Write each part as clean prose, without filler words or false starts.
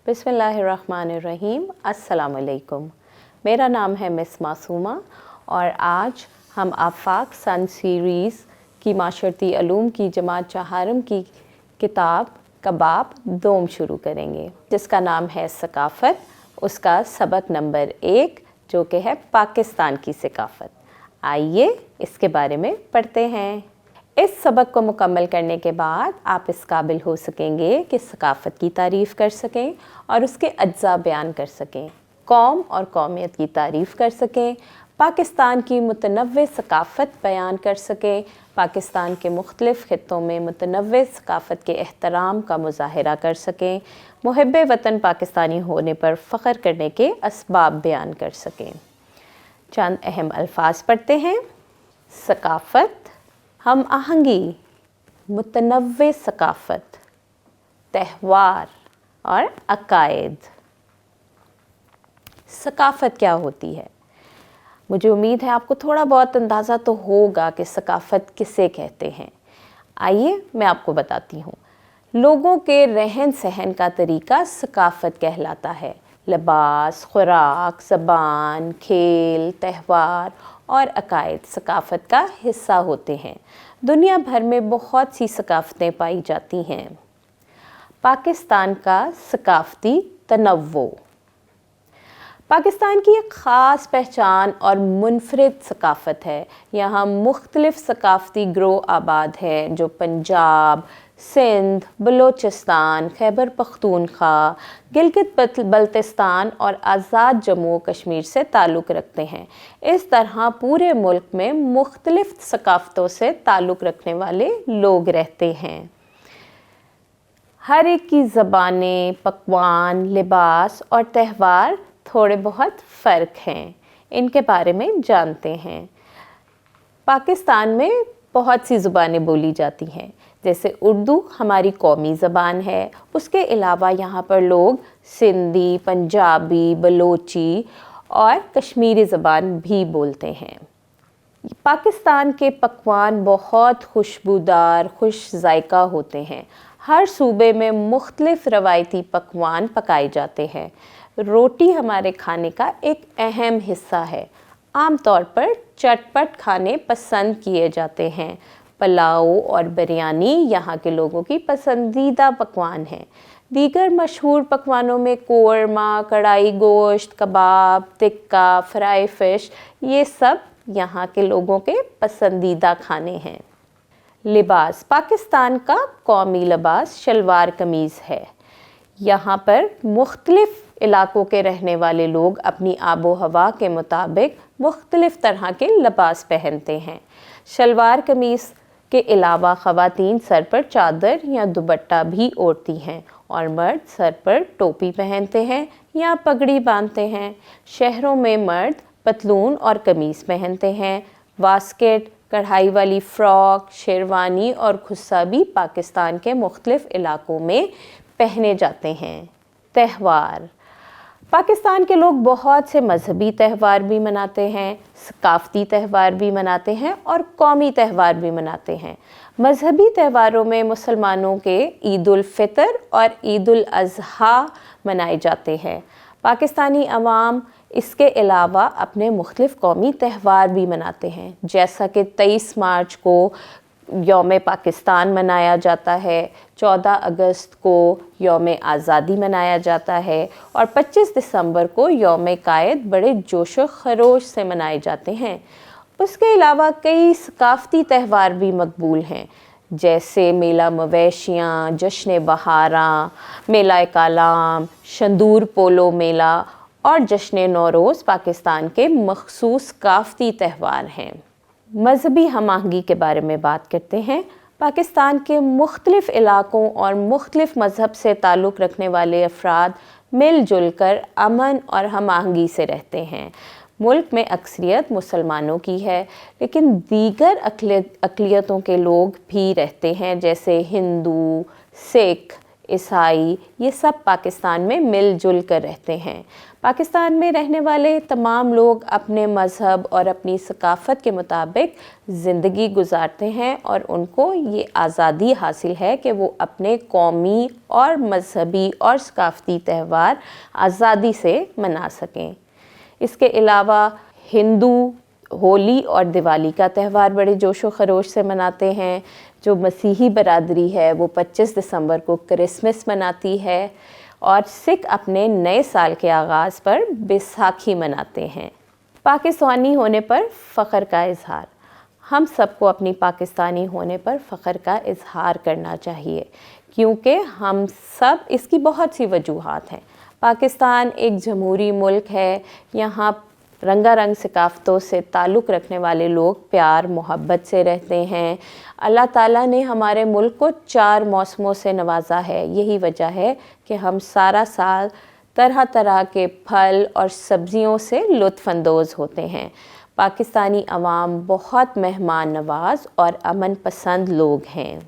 बिस्मिल्लाहिर्रहमानिर्रहीम। अस्सलाम वालेकुम। मेरा नाम है मिस मासूमा और आज हम आफाक सन सीरीज़ की माशरती अलूम की जमात चहारम की किताब कबाब दोम शुरू करेंगे, जिसका नाम है सकाफ़त। उसका सबक नंबर 1 जो कि है पाकिस्तान की सकाफ़त। आइए इसके बारे में पढ़ते हैं। इस सबक को मुकम्मल करने के बाद आप इस काबिल हो सकेंगे कि सकाफ़त की तारीफ़ कर सकें और उसके अज्जा बयान कर सकें, कौम और कौमियत की तारीफ़ कर सकें, पाकिस्तान की मुतनव्वे सकाफ़त बयान कर सकें, पाकिस्तान के मुख्तलिफ़ ख़ित्तों में मुतनव्वे सकाफ़त के एहतराम का मुज़ाहरा कर सकें, मुहिब्बे वतन पाकिस्तानी होने पर फ़ख्र करने के असबाब बयान कर सकें। चंद अहम अल्फाज पढ़ते हैं। सकाफ़त, हम आहंगी, मुतनव्वे सकाफ़त, त्यौहार और अकायद। सकाफ़त क्या होती है? मुझे उम्मीद है आपको थोड़ा बहुत अंदाज़ा तो होगा कि सकाफ़त किसे कहते हैं। आइए मैं आपको बताती हूँ। लोगों के रहन सहन का तरीका सकाफ़त कहलाता है। लिबास, खुराक, ज़बान, खेल, त्यौहार और अकायद सकाफ़त का हिस्सा होते हैं। दुनिया भर में बहुत सी सकाफ़तें पाई जाती हैं। पाकिस्तान का सकाफ़ती तनव्वुर। पाकिस्तान की एक ख़ास पहचान और मुनफरिद सकाफ़त है। यहाँ मुख्तलिफ़ सकाफ़ती गिरोह आबाद हैं जो पंजाब, सिंध, बलूचिस्तान, खैबर पख्तूनख्वा, गिलगित बल्तिस्तान और आज़ाद जम्मू व कश्मीर से ताल्लुक़ रखते हैं। इस तरह पूरे मुल्क में मुख्तलिफ़ सकाफ़तों से ताल्लुक़ रखने वाले लोग रहते हैं। हर एक की ज़बानें, पकवान, लिबास और त्यौहार थोड़े बहुत फ़र्क हैं। इनके बारे में जानते हैं। पाकिस्तान में बहुत सी ज़ुबानें बोली जाती हैं, जैसे उर्दू हमारी कौमी ज़बान है। उसके अलावा यहाँ पर लोग सिंधी, पंजाबी, बलोची और कश्मीरी ज़बान भी बोलते हैं। पाकिस्तान के पकवान बहुत खुशबूदार, खुश जायका होते हैं। हर सूबे में मुख्तलिफ़ रवायती पकवान पकाए जाते हैं। रोटी हमारे खाने का एक अहम हिस्सा है। आम तौर पर चटपट खाने पसंद किए जाते हैं। पुलाव और बिरयानी यहाँ के लोगों की पसंदीदा पकवान हैं। दीगर मशहूर पकवानों में कोरमा, कढ़ाई गोश्त, कबाब, टिक्का, फ्राई फ़िश, ये सब यहाँ के लोगों के पसंदीदा खाने हैं। लिबास, पाकिस्तान का कौमी लिबास शलवार कमीज़ है। यहाँ पर मुख्तलिफ़ इलाकों के रहने वाले लोग अपनी आबो हवा के मुताबिक मुख्तलिफ़ तरह के लिबास पहनते हैं। शलवार कमीज़ के अलावा ख़वातीन सर पर चादर या दुपट्टा भी ओढ़ती हैं और मर्द सर पर टोपी पहनते हैं या पगड़ी बांधते हैं। शहरों में मर्द पतलून और कमीज़ पहनते हैं। वास्केट, कढ़ाई वाली फ़्रॉक, शेरवानी और खुस्सा भी पाकिस्तान के मुख्तलिफ़ इलाकों में पहने जाते हैं। त्यौहार, पाकिस्तान के लोग बहुत से मजहबी त्यौहार भी मनाते हैं, सकाफ़ती त्यौहार भी मनाते हैं और कौमी त्यौहार भी मनाते हैं। मजहबी त्यौहारों में मुसलमानों के ईद उल फ़ितर और ईद उल अज़हा मनाए जाते हैं। पाकिस्तानी अवाम इसके अलावा अपने मुख्तलिफ़ कौमी त्यौहार भी मनाते हैं, जैसा कि 23 मार्च को यौम पाकिस्तान मनाया जाता है, 14 अगस्त को यौम आज़ादी मनाया जाता है और 25 दिसंबर को यौम कायद बड़े जोश व खरोश से मनाए जाते हैं। उसके अलावा कई सकाफ़ती त्यौहार भी मकबूल हैं, जैसे मेला मवेशियाँ, जश्न बहारा, मेला कालाम, शंदूर पोलो मेला और जश्न नौरोज़ पाकिस्तान के मखसूस सकाफ़ती त्यौहार हैं। मजहबी हम आहंगी के बारे में बात करते हैं। पाकिस्तान के मुख्तलिफ़ इलाकों और मुख्तलिफ़ मज़हब से ताल्लुक़ रखने वाले अफराद मिलजुल कर अमन और हम आहंगी से रहते हैं। मुल्क में अक्सरियत मुसलमानों की है, लेकिन दीगर अक़लियतों के लोग भी रहते हैं, जैसे हिंदू, सिख, عیسائی، یہ سب پاکستان میں مل جل کر رہتے ہیں۔ پاکستان میں رہنے والے تمام لوگ اپنے مذہب اور اپنی ثقافت کے مطابق زندگی گزارتے ہیں، اور ان کو یہ آزادی حاصل ہے کہ وہ اپنے قومی اور مذہبی اور ثقافتی تہوار آزادی سے منا سکیں۔ اس کے علاوہ ہندو ہولی اور دیوالی کا تہوار بڑے جوش و خروش سے مناتے ہیں۔ جو مسیحی برادری ہے وہ 25 دسمبر کو کرسمس مناتی ہے، اور سکھ اپنے نئے سال کے آغاز پر بیساکھی مناتے ہیں۔ پاکستانی ہونے پر فخر کا اظہار۔ ہم سب کو اپنی پاکستانی ہونے پر فخر کا اظہار کرنا چاہیے، کیونکہ ہم سب، اس کی بہت سی وجوہات ہیں۔ پاکستان ایک جمہوری ملک ہے، یہاں رنگا رنگ ثقافتوں سے تعلق رکھنے والے لوگ پیار محبت سے رہتے ہیں۔ اللہ تعالیٰ نے ہمارے ملک کو 4 موسموں سے نوازا ہے، یہی وجہ ہے کہ ہم سارا سال طرح طرح کے پھل اور سبزیوں سے لطف اندوز ہوتے ہیں۔ پاکستانی عوام بہت مہمان نواز اور امن پسند لوگ ہیں۔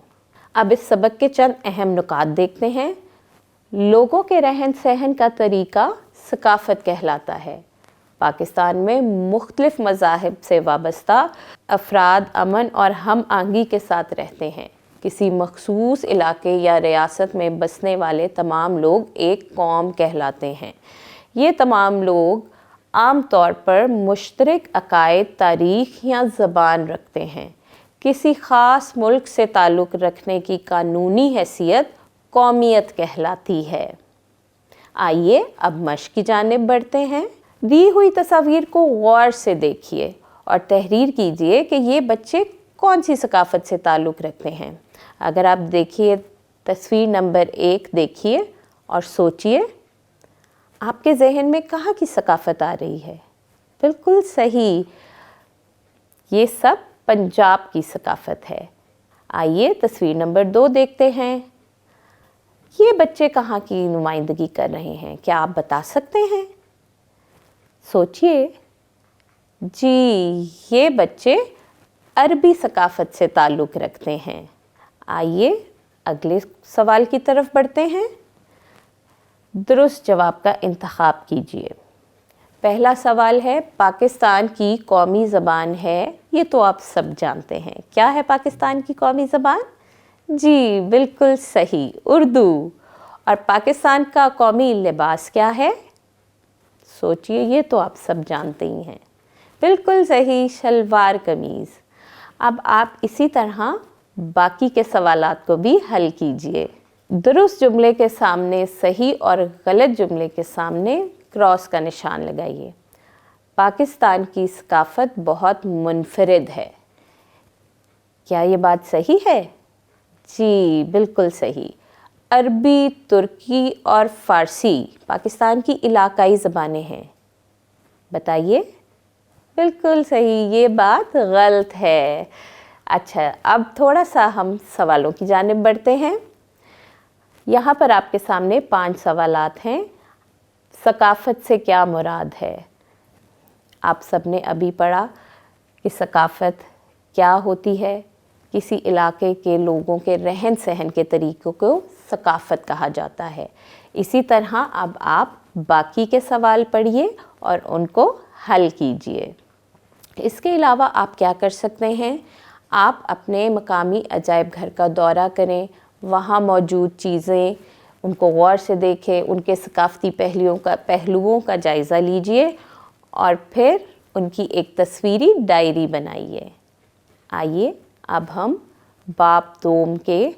اب اس سبق کے چند اہم نکات دیکھتے ہیں۔ لوگوں کے رہن سہن کا طریقہ ثقافت کہلاتا ہے۔ پاکستان میں مختلف مذاہب سے وابستہ افراد امن اور ہم آہنگی کے ساتھ رہتے ہیں۔ کسی مخصوص علاقے یا ریاست میں بسنے والے تمام لوگ ایک قوم کہلاتے ہیں۔ یہ تمام لوگ عام طور پر مشترک عقائد، تاریخ یا زبان رکھتے ہیں۔ کسی خاص ملک سے تعلق رکھنے کی قانونی حیثیت قومیت کہلاتی ہے۔ آئیے اب مشق کی جانب بڑھتے ہیں۔ دی ہوئی تصاویر کو غور سے دیکھیے اور تحریر کیجیے کہ یہ بچے کون سی ثقافت سے تعلق رکھتے ہیں۔ اگر آپ دیکھیے تصویر نمبر 1 دیکھیے اور سوچیے آپ کے ذہن میں کہاں کی ثقافت آ رہی ہے؟ بالکل صحیح، یہ سب پنجاب کی ثقافت ہے۔ آئیے تصویر نمبر 2 دیکھتے ہیں۔ یہ بچے کہاں کی نمائندگی کر رہے ہیں؟ کیا آپ بتا سکتے ہیں؟ سوچئے۔ جی، یہ بچے عربی ثقافت سے تعلق رکھتے ہیں۔ آئیے اگلے سوال کی طرف بڑھتے ہیں۔ درست جواب کا انتخاب کیجیے۔ پہلا سوال ہے، پاکستان کی قومی زبان ہے؟ یہ تو آپ سب جانتے ہیں۔ کیا ہے پاکستان کی قومی زبان؟ جی بالکل صحیح، اردو۔ اور پاکستان کا قومی لباس کیا ہے؟ سوچئے، یہ تو آپ سب جانتے ہی ہیں۔ بالکل صحیح، شلوار قمیض۔ اب آپ اسی طرح باقی کے سوالات کو بھی حل کیجئے۔ درست جملے کے سامنے صحیح اور غلط جملے کے سامنے کراس کا نشان لگائیے۔ پاکستان کی ثقافت بہت منفرد ہے۔ کیا یہ بات صحیح ہے؟ جی بالکل صحیح۔ عربی، ترکی اور فارسی پاکستان کی علاقائی زبانیں ہیں۔ بتائیے۔ بالکل صحیح، یہ بات غلط ہے۔ اچھا، اب تھوڑا سا ہم سوالوں کی جانب بڑھتے ہیں۔ یہاں پر آپ کے سامنے 5 سوالات ہیں۔ ثقافت سے کیا مراد ہے؟ آپ سب نے ابھی پڑھا کہ ثقافت کیا ہوتی ہے۔ کسی علاقے کے لوگوں کے رہن سہن کے طریقوں کو ثقافت کہا جاتا ہے۔ اسی طرح اب آپ باقی کے سوال پڑھیے اور ان کو حل کیجیے۔ اس کے علاوہ آپ کیا کر سکتے ہیں؟ آپ اپنے مقامی عجائب گھر کا دورہ کریں، وہاں موجود چیزیں ان کو غور سے دیکھیں، ان کے ثقافتی پہلوؤں کا جائزہ لیجئے اور پھر ان کی ایک تصویری ڈائری بنائیے۔ آئیے اب ہم باب 2 کے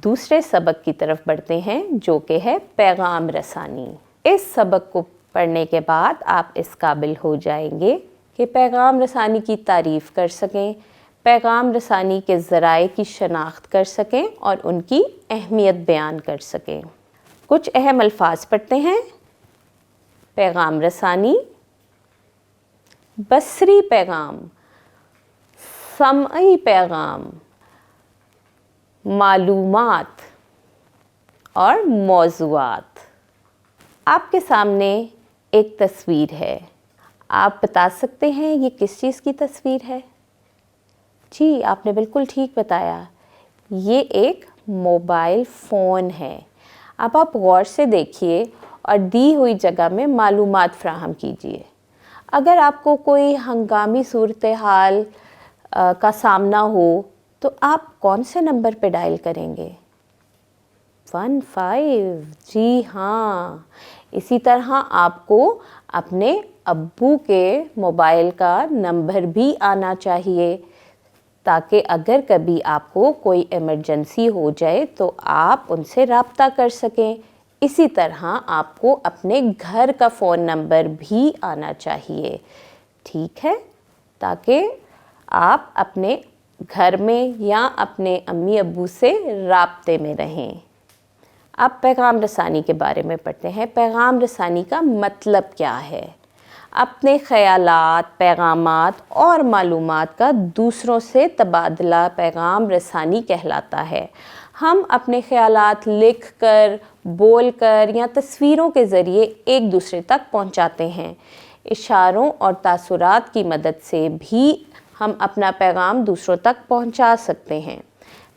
دوسرے سبق کی طرف بڑھتے ہیں، جو کہ ہے پیغام رسانی۔ اس سبق کو پڑھنے کے بعد آپ اس قابل ہو جائیں گے کہ پیغام رسانی کی تعریف کر سکیں، پیغام رسانی کے ذرائع کی شناخت کر سکیں اور ان کی اہمیت بیان کر سکیں۔ کچھ اہم الفاظ پڑھتے ہیں۔ پیغام رسانی، بصری پیغام، سمعی پیغام، معلومات اور موضوعات۔ آپ کے سامنے ایک تصویر ہے۔ آپ بتا سکتے ہیں یہ کس چیز کی تصویر ہے؟ جی آپ نے بالکل ٹھیک بتایا، یہ ایک موبائل فون ہے۔ अब आप गौर से देखिए और दी हुई जगह में मालूमात फ़राहम कीजिए। अगर आपको कोई हंगामी सूरत हाल का सामना हो तो आप कौन से नंबर पे डायल करेंगे? 15। जी हाँ, इसी तरह आपको अपने अब्बू के मोबाइल का नंबर भी आना चाहिए, ताकि अगर कभी आपको कोई इमरजेंसी हो जाए तो आप उनसे रब्ता कर सकें। इसी तरह आपको अपने घर का फ़ोन नंबर भी आना चाहिए, ठीक है, ताकि आप अपने घर में या अपने अम्मी अब्बू से राब्ते में रहें। अब पैगाम रसानी के बारे में पढ़ते हैं। पैगाम रसानी का मतलब क्या है? अपने ख़यालात, पैगामात और मालूमात का दूसरों से तबादला पैगाम रसानी कहलाता है। हम अपने ख़यालात लिख कर, बोल कर या तस्वीरों के ज़रिए एक दूसरे तक पहुंचाते हैं। इशारों और तासुरात की मदद से भी हम अपना पैगाम दूसरों तक पहुंचा सकते हैं।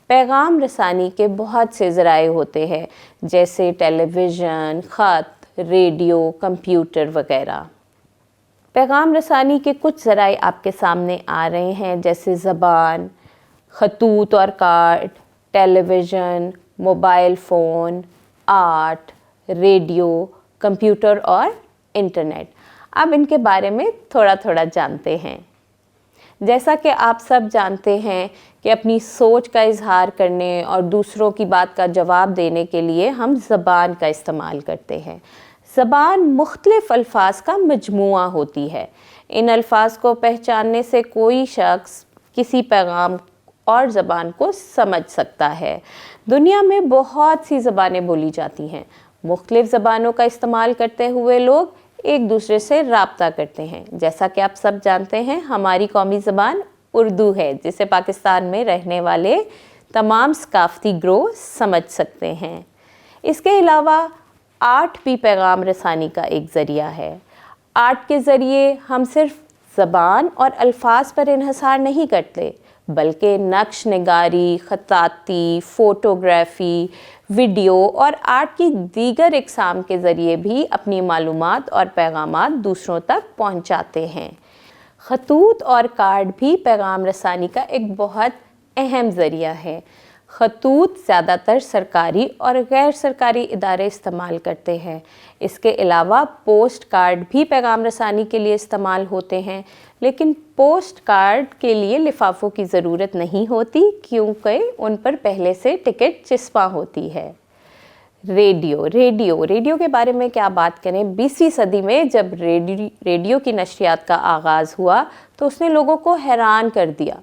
पैगाम रसानी के बहुत से ज़राए होते हैं, जैसे टेलीविज़न, ख़त, रेडियो, कंप्यूटर वगैरह। पैगाम रसानी के कुछ ज़राए आपके सामने आ रहे हैं, जैसे ज़बान, खतूत और card, television, mobile phone, art, radio, computer और इंटरनेट। अब इनके बारे में थोड़ा थोड़ा जानते हैं। जैसा कि आप सब जानते हैं कि अपनी सोच का इजहार करने और दूसरों की बात का जवाब देने के लिए हम ज़बान का इस्तेमाल करते हैं। ज़बान मुख्तलिफ़ अल्फाज का मजमूआ होती है। इन अल्फाज को पहचानने से कोई शख्स किसी पैगाम और ज़बान को समझ सकता है। दुनिया में बहुत सी ज़बानें बोली जाती हैं। मुख्तलिफ़ ज़बानों का इस्तेमाल करते हुए लोग एक दूसरे से राब्ता करते हैं। जैसा कि आप सब जानते हैं, हमारी कौमी ज़बान उर्दू है, जिसे पाकिस्तान में रहने वाले तमाम सकाफ़ती ग्रोह समझ सकते हैं। इसके अलावा आर्ट भी पैगाम रसानी का एक ज़रिया है। आर्ट के ज़रिए हम सिर्फ ज़बान और अल्फाज पर इन्हसार नहीं करते, बल्कि नक्श निगारी, ख़ताती, फ़ोटोग्राफ़ी, वीडियो और आर्ट की दीगर इक़साम के ज़रिए भी अपनी मालूमात और पैगामात दूसरों तक पहुंचाते हैं। खतूत और कार्ड भी पैगाम रसानी का एक बहुत अहम ज़रिया है। खतूत ज़्यादातर सरकारी और गैर सरकारी इदारे इस्तेमाल करते हैं। इसके अलावा पोस्ट कार्ड भी पैगाम रसानी के लिए इस्तेमाल होते हैं, लेकिन पोस्ट कार्ड के लिए लिफाफों की ज़रूरत नहीं होती, क्योंकि उन पर पहले से टिकट चिस्पा होती है। रेडियो के बारे में क्या बात करें। 20वीं सदी में जब रेडियो की नशरियात का आगाज़ हुआ तो उसने लोगों को हैरान कर दिया,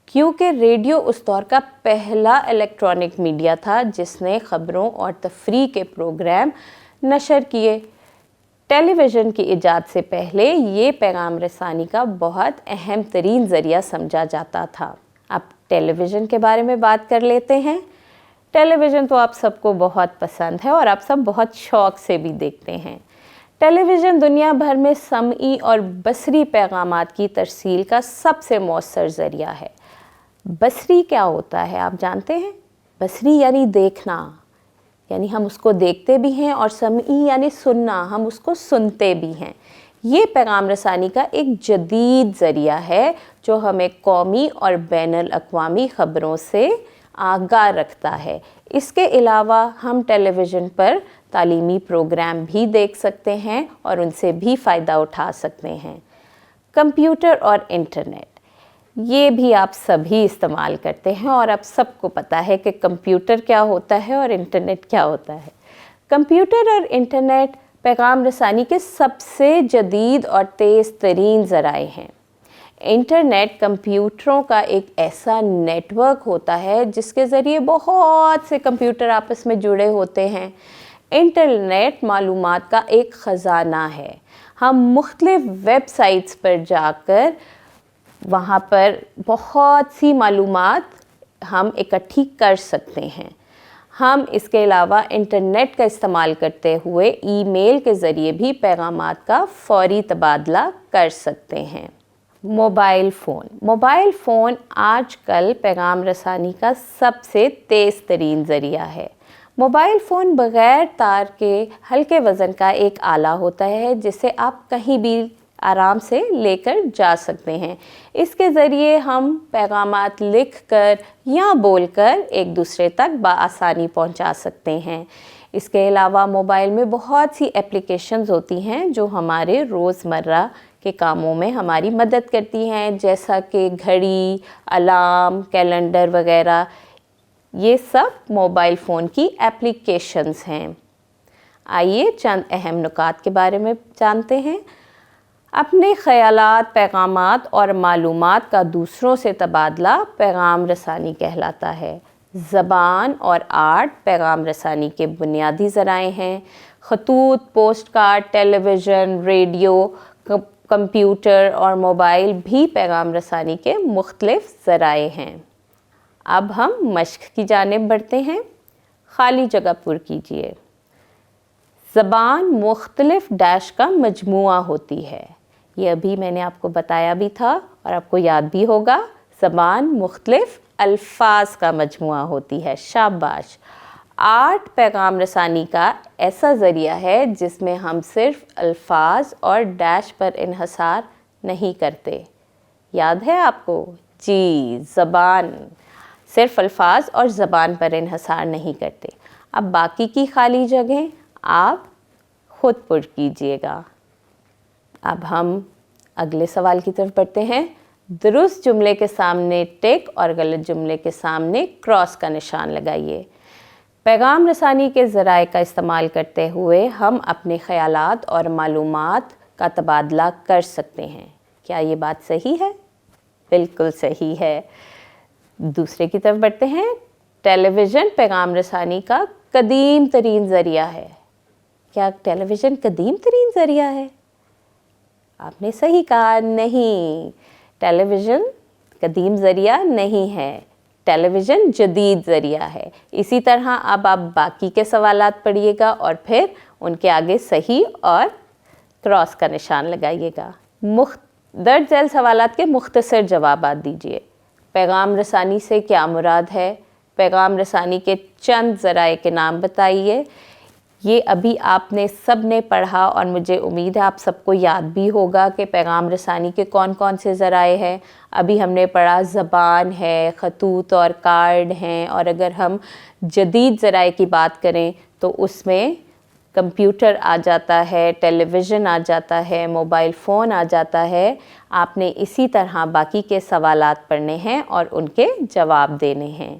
क्योंकि रेडियो उस दौर का पहला इलेक्ट्रॉनिक मीडिया था जिसने ख़बरों और तफरीह के प्रोग्राम नशर किए। टेलीविज़न की इजाद से पहले ये पैगाम रसानी का बहुत अहम तरीन ज़रिया समझा जाता था। अब टेलीविज़न के बारे में बात कर लेते हैं। टेलीविज़न तो आप सबको बहुत पसंद है और आप सब बहुत शौक़ से भी देखते हैं। टेलीविज़न दुनिया भर में समई और बसरी पैगामात की तरसील का सबसे मौसर ज़रिया है। बसरी क्या होता है आप जानते हैं? बसरी यानी देखना, यानी हम उसको देखते भी हैं, और समई यानी सुनना, हम उसको सुनते भी हैं। ये पैगाम रसानी का एक जदीद ज़रिया है जो हमें कौमी और बैनुल अक़वामी ख़बरों से आगाह रखता है। इसके अलावा हम टेलीविज़न पर तालीमी प्रोग्राम भी देख सकते हैं और उनसे भी फ़ायदा उठा सकते हैं। कंप्यूटर और इंटरनेट, ये भी आप सभी इस्तेमाल करते हैं और आप सबको पता है कि कंप्यूटर क्या होता है और इंटरनेट क्या होता है। कंप्यूटर और इंटरनेट पैगाम रसानी के सबसे जदीद और तेज़ तरीन ज़राए हैं। इंटरनेट कंप्यूटरों का एक ऐसा नेटवर्क होता है जिसके ज़रिए बहुत से कंप्यूटर आपस में जुड़े होते हैं। इंटरनेट मालूमात का एक ख़जाना है। हम मुख्तलिफ़ वेबसाइट्स पर जाकर वहाँ पर बहुत सी मालूमात हम इकट्ठी कर सकते हैं। हम इसके अलावा इंटरनेट का इस्तेमाल करते हुए ईमेल के ज़रिए भी पैगामात का फ़ौरी तबादला कर सकते हैं। मोबाइल फ़ोन आजकल पैगाम रसानी का सबसे तेज़ तरीन ज़रिया है। موبائل فون بغیر تار کے ہلکے وزن کا ایک آلہ ہوتا ہے جسے آپ کہیں بھی آرام سے لے کر جا سکتے ہیں۔ اس کے ذریعے ہم پیغامات لکھ کر یا بول کر ایک دوسرے تک بآسانی پہنچا سکتے ہیں۔ اس کے علاوہ موبائل میں بہت سی اپلیکیشنز ہوتی ہیں جو ہمارے روزمرہ کے کاموں میں ہماری مدد کرتی ہیں، جیسا کہ گھڑی، الارم، کیلنڈر وغیرہ۔ یہ سب موبائل فون کی اپلیکیشنز ہیں۔ آئیے چند اہم نکات کے بارے میں جانتے ہیں۔ اپنے خیالات، پیغامات اور معلومات کا دوسروں سے تبادلہ پیغام رسانی کہلاتا ہے۔ زبان اور آرٹ پیغام رسانی کے بنیادی ذرائع ہیں۔ خطوط، پوسٹ کارڈ، ٹیلی ویژن، ریڈیو، کمپیوٹر اور موبائل بھی پیغام رسانی کے مختلف ذرائع ہیں۔ اب ہم مشق کی جانب بڑھتے ہیں۔ خالی جگہ پر کیجیے۔ زبان مختلف ڈیش کا مجموعہ ہوتی ہے۔ یہ ابھی میں نے آپ کو بتایا بھی تھا اور آپ کو یاد بھی ہوگا۔ زبان مختلف الفاظ کا مجموعہ ہوتی ہے۔ شاباش۔ آرٹ پیغام رسانی کا ایسا ذریعہ ہے جس میں ہم صرف الفاظ اور ڈیش پر انحصار نہیں کرتے۔ یاد ہے آپ کو؟ جی، زبان صرف الفاظ اور زبان پر انحصار نہیں کرتے۔ اب باقی کی خالی جگہیں آپ خود پر کیجیے گا۔ اب ہم اگلے سوال کی طرف بڑھتے ہیں۔ درست جملے کے سامنے ٹک اور غلط جملے کے سامنے کراس کا نشان لگائیے۔ پیغام رسانی کے ذرائع کا استعمال کرتے ہوئے ہم اپنے خیالات اور معلومات کا تبادلہ کر سکتے ہیں۔ کیا یہ بات صحیح ہے؟ بالکل صحیح ہے۔ دوسرے کی طرف بڑھتے ہیں۔ ٹیلی ویژن پیغام رسانی کا قدیم ترین ذریعہ ہے۔ کیا ٹیلی ویژن قدیم ترین ذریعہ ہے؟ آپ نے صحیح کہا، نہیں، ٹیلی ویژن قدیم ذریعہ نہیں ہے، ٹیلی ویژن جدید ذریعہ ہے۔ اسی طرح اب آپ باقی کے سوالات پڑھیے گا اور پھر ان کے آگے صحیح اور کراس کا نشان لگائیے گا۔ درج ذیل سوالات کے مختصر جوابات دیجیے۔ پیغام رسانی سے کیا مراد ہے؟ پیغام رسانی کے چند ذرائع کے نام بتائیے۔ یہ ابھی آپ نے سب نے پڑھا اور مجھے امید ہے آپ سب کو یاد بھی ہوگا کہ پیغام رسانی کے کون کون سے ذرائع ہیں۔ ابھی ہم نے پڑھا زبان ہے، خطوط اور کارڈ ہیں، اور اگر ہم جدید ذرائع کی بات کریں تو اس میں کمپیوٹر آ جاتا ہے، ٹیلی ویژن آ جاتا ہے، موبائل فون آ جاتا ہے۔ آپ نے اسی طرح باقی کے سوالات پڑھنے ہیں اور ان کے جواب دینے ہیں۔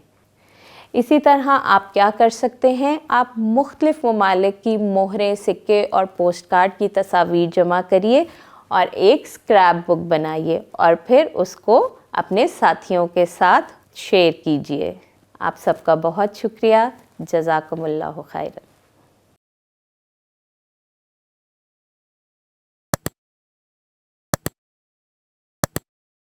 اسی طرح آپ کیا کر سکتے ہیں؟ آپ مختلف ممالک کی مہریں، سکے اور پوسٹ کارڈ کی تصاویر جمع کریے اور ایک اسکریپ بک بنائیے اور پھر اس کو اپنے ساتھیوں کے ساتھ شیئر کیجیے۔ آپ سب کا بہت شکریہ۔ جزاکم اللہ خیرا۔